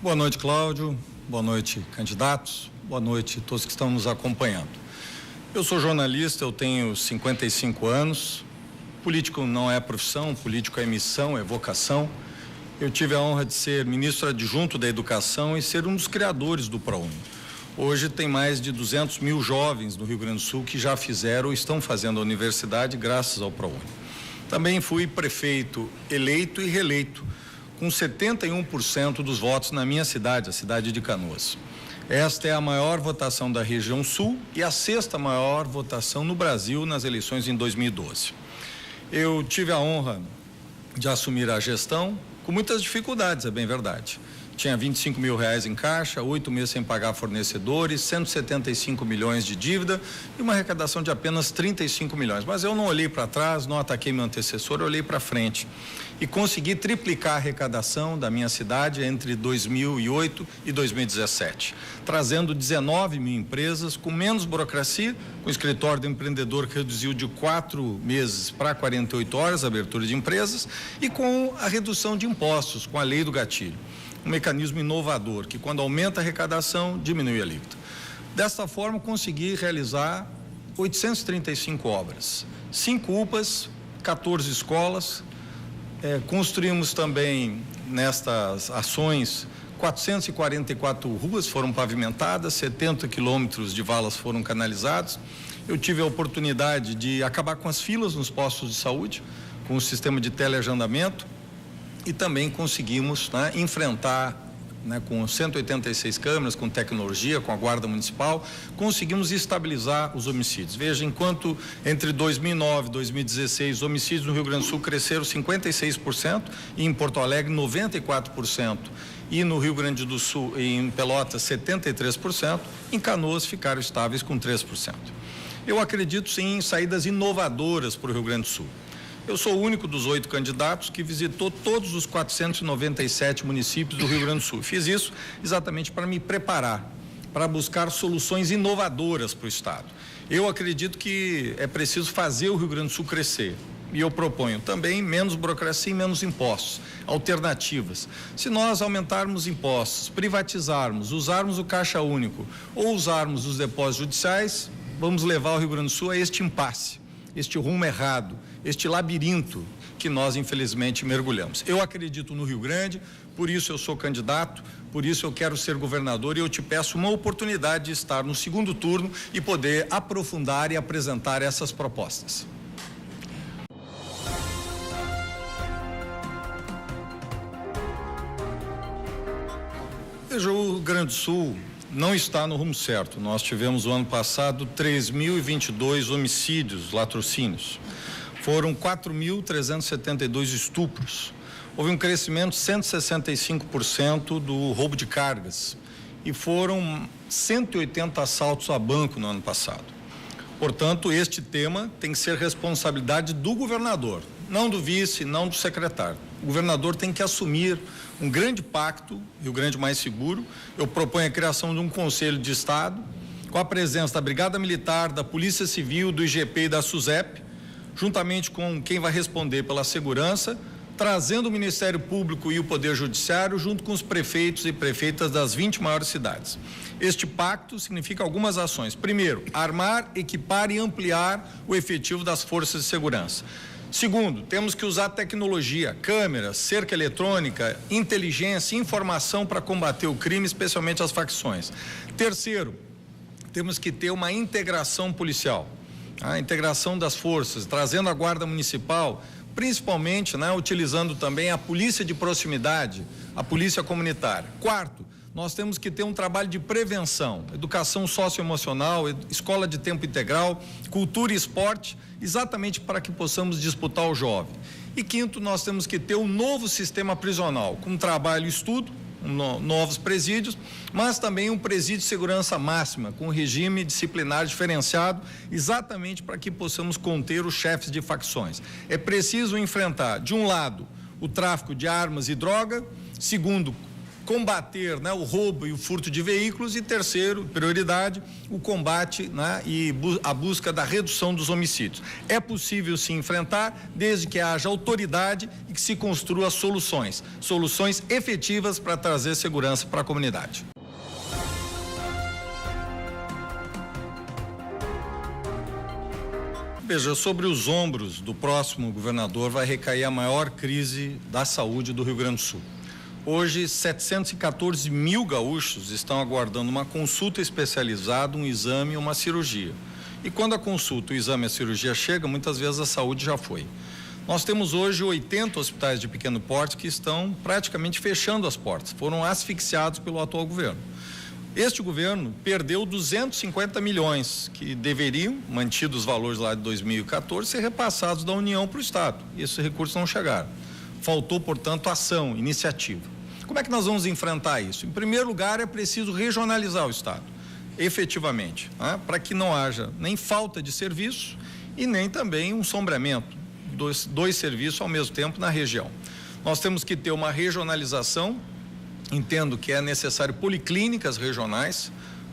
Boa noite, Cláudio. Boa noite, candidatos. Boa noite a todos que estão nos acompanhando. Eu sou jornalista, eu tenho 55 anos. Político não é profissão, político é missão, é vocação. Eu tive a honra de ser ministro adjunto da Educação e ser um dos criadores do ProUni. Hoje tem mais de 200 mil jovens no Rio Grande do Sul que já fizeram ou estão fazendo a universidade graças ao ProUni. Também fui prefeito eleito e reeleito, com 71% dos votos na minha cidade, a cidade de Canoas. Esta é a maior votação da região sul e a sexta maior votação no Brasil nas eleições em 2012. Eu tive a honra de assumir a gestão com muitas dificuldades, é bem verdade. Tinha 25 mil reais em caixa, 8 meses sem pagar fornecedores, 175 milhões de dívida e uma arrecadação de apenas 35 milhões. Mas eu não olhei para trás, não ataquei meu antecessor, eu olhei para frente e consegui triplicar a arrecadação da minha cidade entre 2008 e 2017, trazendo 19 mil empresas com menos burocracia, com o escritório do empreendedor que reduziu de 4 meses para 48 horas a abertura de empresas e com a redução de impostos, com a lei do gatilho. Um mecanismo inovador que, quando aumenta a arrecadação, diminui a alíquota. Desta forma, consegui realizar 835 obras, 5 UPAs, 14 escolas. Construímos também, nestas ações, 444 ruas foram pavimentadas, 70 quilômetros de valas foram canalizados. Eu tive a oportunidade de acabar com as filas nos postos de saúde, com o sistema de teleagendamento. E também conseguimos enfrentar, com 186 câmeras, com tecnologia, com a Guarda Municipal, conseguimos estabilizar os homicídios. Veja, enquanto entre 2009 e 2016 os homicídios no Rio Grande do Sul cresceram 56%, e em Porto Alegre 94%, e no Rio Grande do Sul e em Pelotas 73%, em Canoas ficaram estáveis com 3%. Eu acredito sim em saídas inovadoras para o Rio Grande do Sul. Eu sou o único dos 8 candidatos que visitou todos os 497 municípios do Rio Grande do Sul. Fiz isso exatamente para me preparar, para buscar soluções inovadoras para o Estado. Eu acredito que é preciso fazer o Rio Grande do Sul crescer. E eu proponho também menos burocracia e menos impostos, alternativas. Se nós aumentarmos impostos, privatizarmos, usarmos o Caixa Único ou usarmos os depósitos judiciais, vamos levar o Rio Grande do Sul a este impasse, este rumo errado, este labirinto que nós infelizmente mergulhamos. Eu acredito no Rio Grande, por isso eu sou candidato, por isso eu quero ser governador e eu te peço uma oportunidade de estar no segundo turno e poder aprofundar e apresentar essas propostas. Veja, o Rio Grande do Sul não está no rumo certo. Nós tivemos o ano passado 3.022 homicídios, latrocínios. Foram 4.372 estupros. Houve um crescimento de 165% do roubo de cargas e foram 180 assaltos a banco no ano passado. Portanto, este tema tem que ser responsabilidade do governador, não do vice, não do secretário. O governador tem que assumir um grande pacto, Rio Grande Mais Seguro. Eu proponho a criação de um Conselho de Estado, com a presença da Brigada Militar, da Polícia Civil, do IGP e da SUSEP, juntamente com quem vai responder pela segurança, trazendo o Ministério Público e o Poder Judiciário, junto com os prefeitos e prefeitas das 20 maiores cidades. Este pacto significa algumas ações. Primeiro, armar, equipar e ampliar o efetivo das forças de segurança. Segundo, temos que usar tecnologia, câmeras, cerca eletrônica, inteligência, informação para combater o crime, especialmente as facções. Terceiro, temos que ter uma integração policial, a integração das forças, trazendo a Guarda Municipal, principalmente, utilizando também a polícia de proximidade, a polícia comunitária. Quarto, nós temos que ter um trabalho de prevenção, educação socioemocional, escola de tempo integral, cultura e esporte, exatamente para que possamos disputar o jovem. E quinto, nós temos que ter um novo sistema prisional, com trabalho e estudo, novos presídios, mas também um presídio de segurança máxima, com regime disciplinar diferenciado, exatamente para que possamos conter os chefes de facções. É preciso enfrentar, de um lado, o tráfico de armas e droga, segundo, combater, né, o roubo e o furto de veículos, e terceiro, prioridade, o combate, né, e a busca da redução dos homicídios. É possível se enfrentar desde que haja autoridade e que se construa soluções efetivas para trazer segurança para a comunidade. Veja, sobre os ombros do próximo governador vai recair a maior crise da saúde do Rio Grande do Sul. Hoje, 714 mil gaúchos estão aguardando uma consulta especializada, um exame e uma cirurgia. E quando a consulta, o exame e a cirurgia chegam, muitas vezes a saúde já foi. Nós temos hoje 80 hospitais de pequeno porte que estão praticamente fechando as portas, foram asfixiados pelo atual governo. Este governo perdeu 250 milhões que deveriam, mantidos os valores lá de 2014, ser repassados da União para o Estado. E esses recursos não chegaram. Faltou, portanto, ação, iniciativa. Como é que nós vamos enfrentar isso? Em primeiro lugar, é preciso regionalizar o Estado, efetivamente, né? Para que não haja nem falta de serviço e nem também um sombreamento, dois serviços ao mesmo tempo na região. Nós temos que ter uma regionalização. Entendo que é necessário policlínicas regionais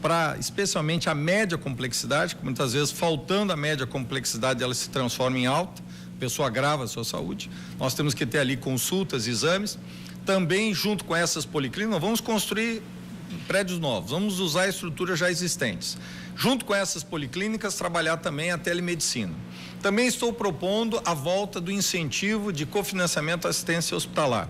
para, especialmente, a média complexidade, que muitas vezes, faltando a média complexidade, ela se transforma em alta, a pessoa agrava a sua saúde. Nós temos que ter ali consultas, exames. Também, junto com essas policlínicas, vamos construir prédios novos, vamos usar estruturas já existentes. Junto com essas policlínicas, trabalhar também a telemedicina. Também estou propondo a volta do incentivo de cofinanciamento à assistência hospitalar,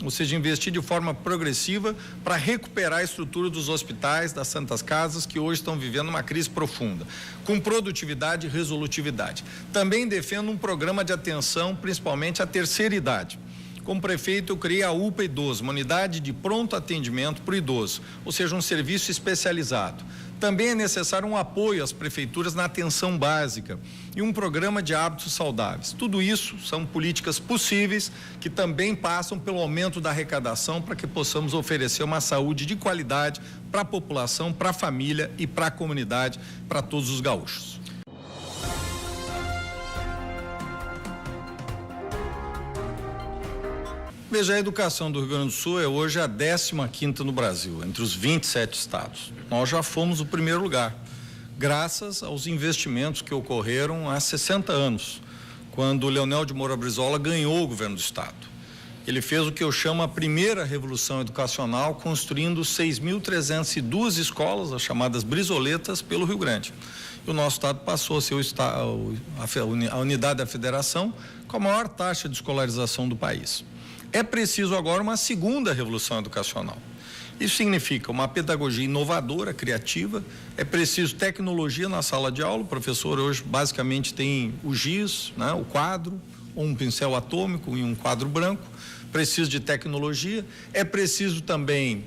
ou seja, investir de forma progressiva para recuperar a estrutura dos hospitais, das santas casas, que hoje estão vivendo uma crise profunda, com produtividade e resolutividade. Também defendo um programa de atenção, principalmente à terceira idade. Como prefeito, eu criei a UPA Idoso, uma unidade de pronto atendimento para o idoso, ou seja, um serviço especializado. Também é necessário um apoio às prefeituras na atenção básica e um programa de hábitos saudáveis. Tudo isso são políticas possíveis que também passam pelo aumento da arrecadação para que possamos oferecer uma saúde de qualidade para a população, para a família e para a comunidade, para todos os gaúchos. Veja, a educação do Rio Grande do Sul é hoje a 15ª no Brasil, entre os 27 estados. Nós já fomos o primeiro lugar, graças aos investimentos que ocorreram há 60 anos, quando o Leonel de Moura Brizola ganhou o governo do estado. Ele fez o que eu chamo a primeira revolução educacional, construindo 6.302 escolas, as chamadas brizoletas, pelo Rio Grande. E o nosso estado passou a ser a unidade da federação com a maior taxa de escolarização do país. É preciso agora uma segunda revolução educacional. Isso significa uma pedagogia inovadora, criativa, é preciso tecnologia na sala de aula. O professor hoje basicamente tem o giz, né, o quadro, ou um pincel atômico e um quadro branco. Precisa de tecnologia, é preciso também,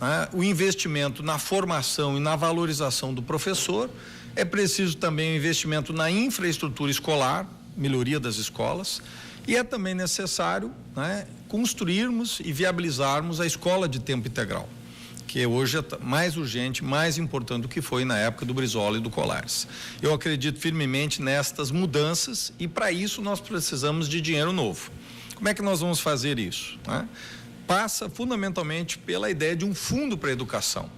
né, o investimento na formação e na valorização do professor, é preciso também o investimento na infraestrutura escolar, melhoria das escolas, e é também necessário, né, construirmos e viabilizarmos a escola de tempo integral, que hoje é mais urgente, mais importante do que foi na época do Brizola e do Colares. Eu acredito firmemente nestas mudanças e para isso nós precisamos de dinheiro novo. Como é que nós vamos fazer isso, né? Passa fundamentalmente pela ideia de um fundo para a educação.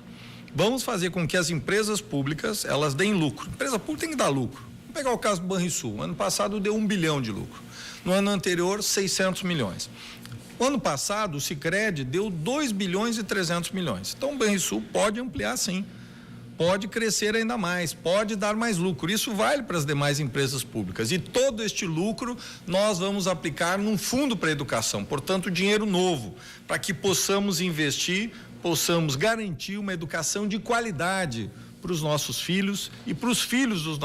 Vamos fazer com que as empresas públicas, elas deem lucro. A empresa pública tem que dar lucro. Vamos pegar o caso do Banrisul. Ano passado deu 1 bilhão de lucro. No ano anterior, 600 milhões. O ano passado, o Sicredi deu 2 bilhões e 300 milhões. Então, o Banrisul pode ampliar, sim. Pode crescer ainda mais, pode dar mais lucro. Isso vale para as demais empresas públicas. E todo este lucro nós vamos aplicar num fundo para a educação. Portanto, dinheiro novo, para que possamos investir, possamos garantir uma educação de qualidade para os nossos filhos e para os filhos, dos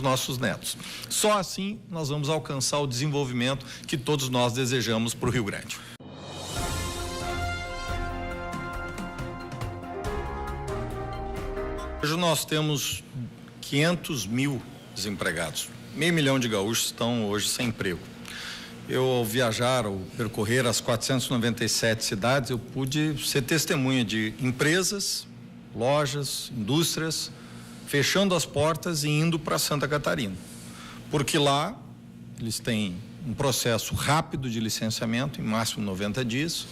nossos netos. Só assim nós vamos alcançar o desenvolvimento que todos nós desejamos para o Rio Grande. Hoje nós temos 500 mil desempregados. 500 mil de gaúchos estão hoje sem emprego. Eu, ao viajar, ao percorrer as 497 cidades, eu pude ser testemunha de empresas, lojas, indústrias, fechando as portas e indo para Santa Catarina. Porque lá eles têm um processo rápido de licenciamento, em máximo 90 dias,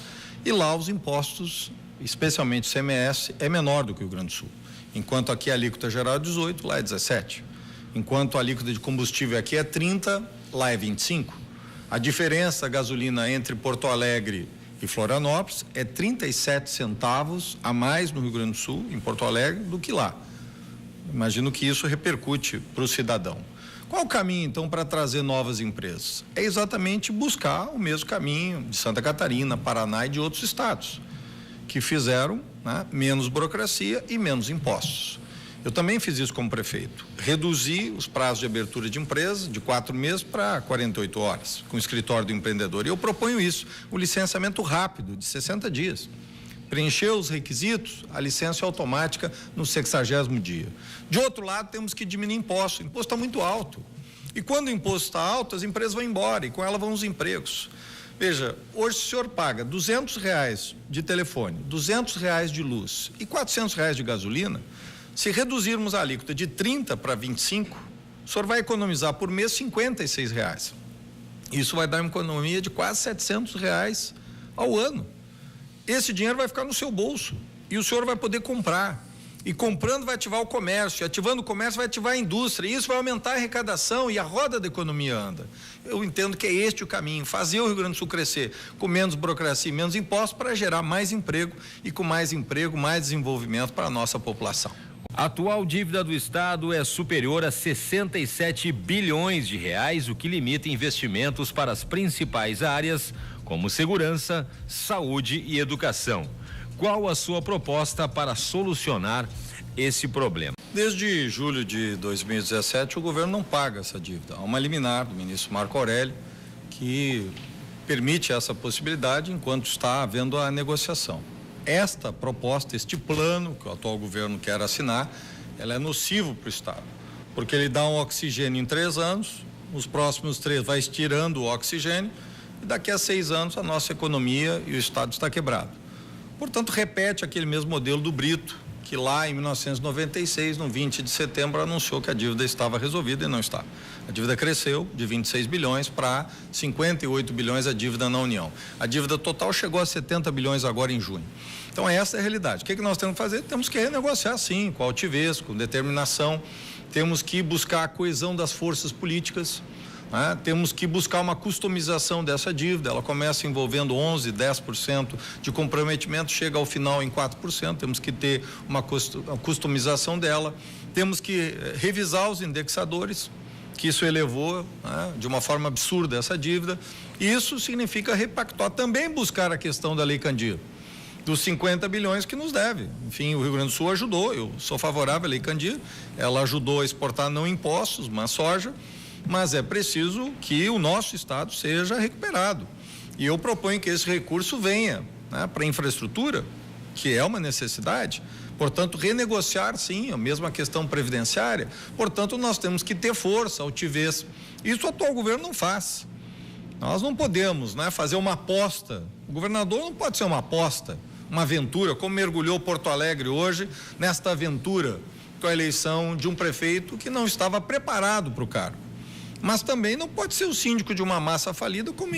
e lá os impostos especialmente o CMS, é menor do que o Rio Grande do Sul. Enquanto aqui a alíquota geral é 18, lá é 17. Enquanto a alíquota de combustível aqui é 30, lá é 25. A diferença da gasolina entre Porto Alegre e Florianópolis é 37 centavos a mais no Rio Grande do Sul, em Porto Alegre, do que lá. Imagino que isso repercute para o cidadão. Qual o caminho, então, para trazer novas empresas? É exatamente buscar o mesmo caminho de Santa Catarina, Paraná e de outros estados, que fizeram, né, menos burocracia e menos impostos. Eu também fiz isso como prefeito. Reduzi os prazos de abertura de empresa de 4 meses para 48 horas, com o escritório do empreendedor. E eu proponho isso, o licenciamento rápido, de 60 dias. Preencher os requisitos, a licença é automática no 60º dia. De outro lado, temos que diminuir imposto. O imposto está muito alto. E quando o imposto está alto, as empresas vão embora e com ela vão os empregos. Veja, hoje o senhor paga R$200 de telefone, R$200 de luz e R$400 de gasolina. Se reduzirmos a alíquota de 30 para 25, o senhor vai economizar por mês R$56. Isso vai dar uma economia de quase R$700 ao ano. Esse dinheiro vai ficar no seu bolso e o senhor vai poder comprar. E comprando vai ativar o comércio, ativando o comércio vai ativar a indústria, e isso vai aumentar a arrecadação e a roda da economia anda. Eu entendo que é este o caminho, fazer o Rio Grande do Sul crescer com menos burocracia e menos impostos para gerar mais emprego, e com mais emprego, mais desenvolvimento para a nossa população. A atual dívida do Estado é superior a 67 bilhões de reais, o que limita investimentos para as principais áreas, como segurança, saúde e educação. Qual a sua proposta para solucionar esse problema? Desde julho de 2017, o governo não paga essa dívida. Há uma liminar do ministro Marco Aurélio que permite essa possibilidade enquanto está havendo a negociação. Esta proposta, este plano que o atual governo quer assinar, ela é nocivo para o Estado, porque ele dá um oxigênio em 3 anos, nos próximos 3 vai estirando o oxigênio e daqui a 6 anos a nossa economia e o Estado está quebrado. Portanto, repete aquele mesmo modelo do Brito, que lá em 1996, no 20 de setembro, anunciou que a dívida estava resolvida e não está. A dívida cresceu de 26 bilhões para 58 bilhões a dívida na União. A dívida total chegou a 70 bilhões agora em junho. Então, essa é a realidade. O que nós temos que fazer? Temos que renegociar, sim, com altivez, com determinação. Temos que buscar a coesão das forças políticas. Temos que buscar uma customização dessa dívida. Ela começa envolvendo 11%, 10% de comprometimento, chega ao final em 4%. Temos que ter uma customização dela. Temos que revisar os indexadores, que isso elevou, de uma forma absurda essa dívida. Isso significa repactuar, também buscar a questão da Lei Candir, dos 50 bilhões que nos deve. Enfim, o Rio Grande do Sul ajudou, eu sou favorável à Lei Candir, ela ajudou a exportar não impostos, mas soja, mas é preciso que o nosso estado seja recuperado. E eu proponho que esse recurso venha, para a infraestrutura, que é uma necessidade. Portanto, renegociar, sim, a mesma questão previdenciária. Portanto, nós temos que ter força, altivez. Isso o atual governo não faz. Nós não podemos, fazer uma aposta. O governador não pode ser uma aposta, uma aventura, como mergulhou Porto Alegre hoje nesta aventura com a eleição de um prefeito que não estava preparado para o cargo. Mas também não pode ser o síndico de uma massa falida, como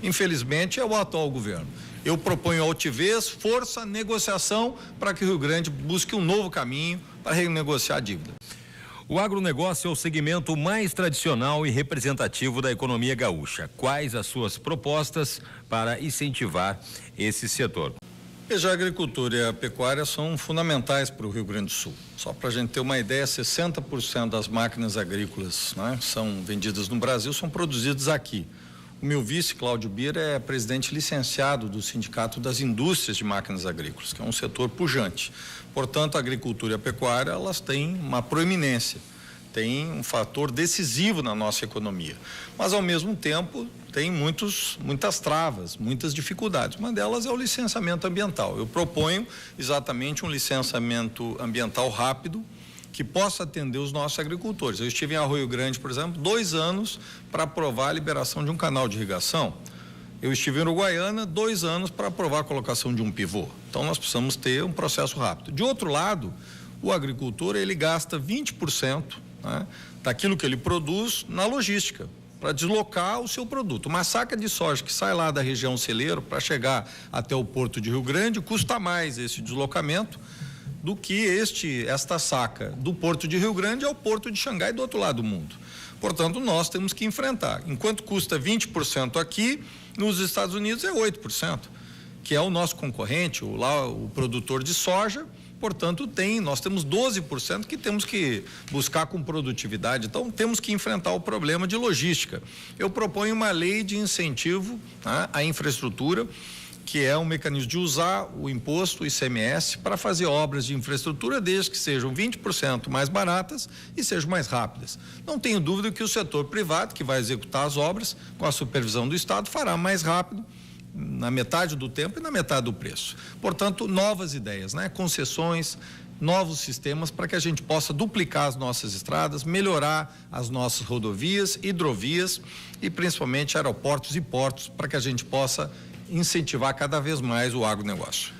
infelizmente é o atual governo. Eu proponho altivez, força, negociação para que o Rio Grande busque um novo caminho para renegociar a dívida. O agronegócio é o segmento mais tradicional e representativo da economia gaúcha. Quais as suas propostas para incentivar esse setor? Veja, a agricultura e a pecuária são fundamentais para o Rio Grande do Sul. Só para a gente ter uma ideia, 60% das máquinas agrícolas, são vendidas no Brasil, são produzidas aqui. O meu vice, Cláudio Bira, é presidente licenciado do Sindicato das Indústrias de Máquinas Agrícolas, que é um setor pujante. Portanto, a agricultura e a pecuária, elas têm uma proeminência, têm um fator decisivo na nossa economia. Mas, ao mesmo tempo, tem muitas travas, muitas dificuldades. Uma delas é o licenciamento ambiental. Eu proponho exatamente um licenciamento ambiental rápido, que possa atender os nossos agricultores. Eu estive em Arroio Grande, por exemplo, 2 anos para aprovar a liberação de um canal de irrigação. Eu estive em Uruguaiana, 2 anos para aprovar a colocação de um pivô. Então, nós precisamos ter um processo rápido. De outro lado, o agricultor, ele gasta 20%, daquilo que ele produz na logística. para deslocar o seu produto. Uma saca de soja que sai lá da região celeiro para chegar até o porto de Rio Grande custa mais esse deslocamento do que esta saca do porto de Rio Grande ao porto de Xangai do outro lado do mundo. Portanto, nós temos que enfrentar. Enquanto custa 20% aqui, nos Estados Unidos é 8%, que é o nosso concorrente, o produtor de soja. Portanto, nós temos 12% que temos que buscar com produtividade. Então, temos que enfrentar o problema de logística. Eu proponho uma lei de incentivo, tá, à infraestrutura, que é um mecanismo de usar o imposto, o ICMS, para fazer obras de infraestrutura, desde que sejam 20% mais baratas e sejam mais rápidas. Não tenho dúvida que o setor privado, que vai executar as obras, com a supervisão do Estado, fará mais rápido, na metade do tempo e na metade do preço. Portanto, novas ideias, né? Concessões, novos sistemas para que a gente possa duplicar as nossas estradas, melhorar as nossas rodovias, hidrovias e principalmente aeroportos e portos, para que a gente possa incentivar cada vez mais o agronegócio.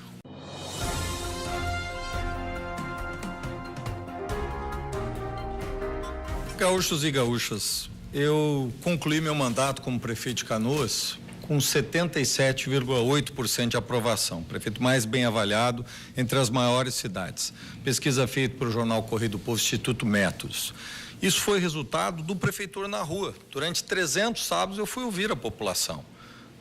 Gaúchos e gaúchas, eu concluí meu mandato como prefeito de Canoas com 77,8% de aprovação, prefeito mais bem avaliado entre as maiores cidades. Pesquisa feita pelo jornal Correio do Povo, Instituto Métodos. Isso foi resultado do prefeitura na rua. Durante 300 sábados eu fui ouvir a população.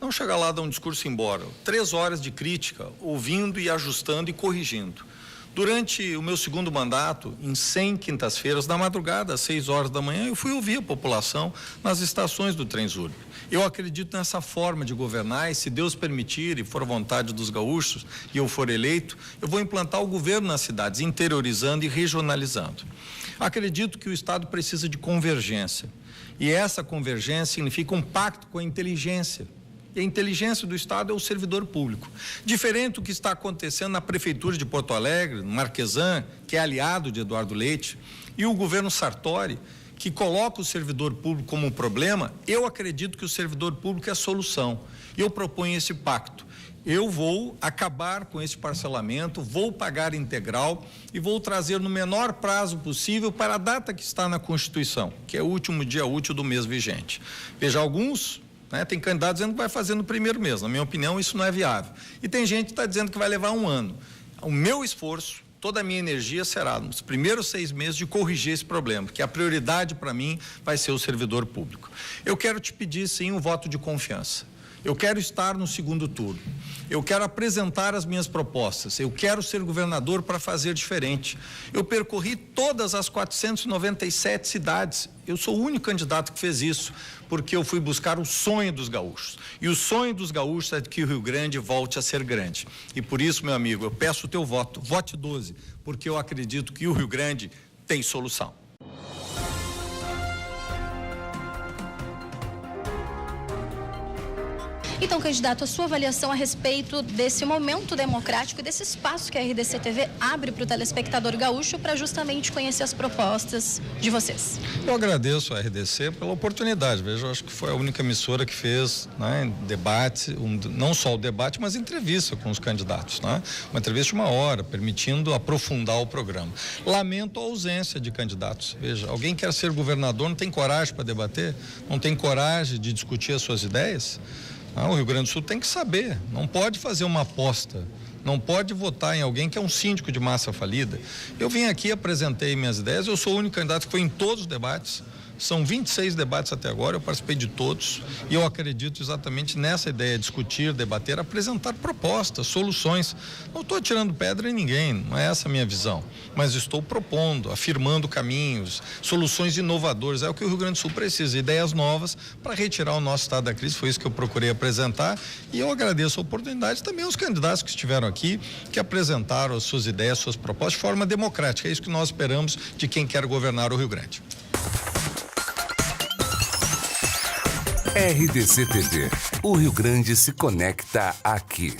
Não chegar lá, dar um discurso e ir embora. 3 horas de crítica, ouvindo e ajustando e corrigindo. Durante o meu segundo mandato, em 100 quintas-feiras, na madrugada, às 6 horas da manhã, eu fui ouvir a população nas estações do Transurb. Eu acredito nessa forma de governar e, se Deus permitir e for a vontade dos gaúchos e eu for eleito, eu vou implantar o governo nas cidades, interiorizando e regionalizando. Acredito que o Estado precisa de convergência. E essa convergência significa um pacto com a inteligência. E a inteligência do Estado é o servidor público. Diferente do que está acontecendo na Prefeitura de Porto Alegre, no Marquesan, que é aliado de Eduardo Leite, e o governo Sartori, que coloca o servidor público como um problema, eu acredito que o servidor público é a solução. Eu proponho esse pacto. Eu vou acabar com esse parcelamento, vou pagar integral e vou trazer no menor prazo possível para a data que está na Constituição, que é o último dia útil do mês vigente. Veja, alguns, né, tem candidatos dizendo que vai fazer no primeiro mês. Na minha opinião, isso não é viável. E tem gente que está dizendo que vai levar 1 ano. O meu esforço, toda a minha energia será nos primeiros 6 meses de corrigir esse problema, porque a prioridade para mim vai ser o servidor público. Eu quero te pedir, sim, um voto de confiança. Eu quero estar no segundo turno. Eu quero apresentar as minhas propostas. Eu quero ser governador para fazer diferente. Eu percorri todas as 497 cidades. Eu sou o único candidato que fez isso, porque eu fui buscar o sonho dos gaúchos. E o sonho dos gaúchos é que o Rio Grande volte a ser grande. E por isso, meu amigo, eu peço o teu voto. Vote 12, porque eu acredito que o Rio Grande tem solução. Então, candidato, a sua avaliação a respeito desse momento democrático e desse espaço que a RDC TV abre para o telespectador gaúcho para justamente conhecer as propostas de vocês. Eu agradeço a RDC pela oportunidade. Veja, eu acho que foi a única emissora que fez, né, debate, não só o debate, mas entrevista com os candidatos, né? Uma entrevista de 1 hora, permitindo aprofundar o programa. Lamento a ausência de candidatos. Veja, alguém quer ser governador, não tem coragem para debater, não tem coragem de discutir as suas ideias. O Rio Grande do Sul tem que saber, não pode fazer uma aposta, não pode votar em alguém que é um síndico de massa falida. Eu vim aqui, apresentei minhas ideias, eu sou o único candidato que foi em todos os debates. São 26 debates até agora, eu participei de todos e eu acredito exatamente nessa ideia, discutir, debater, apresentar propostas, soluções. Não estou tirando pedra em ninguém, não é essa a minha visão, mas estou propondo, afirmando caminhos, soluções inovadoras. É o que o Rio Grande do Sul precisa, ideias novas para retirar o nosso estado da crise. Foi isso que eu procurei apresentar e eu agradeço a oportunidade também aos candidatos que estiveram aqui, que apresentaram as suas ideias, suas propostas de forma democrática. É isso que nós esperamos de quem quer governar o Rio Grande. RDC TV. O Rio Grande se conecta aqui.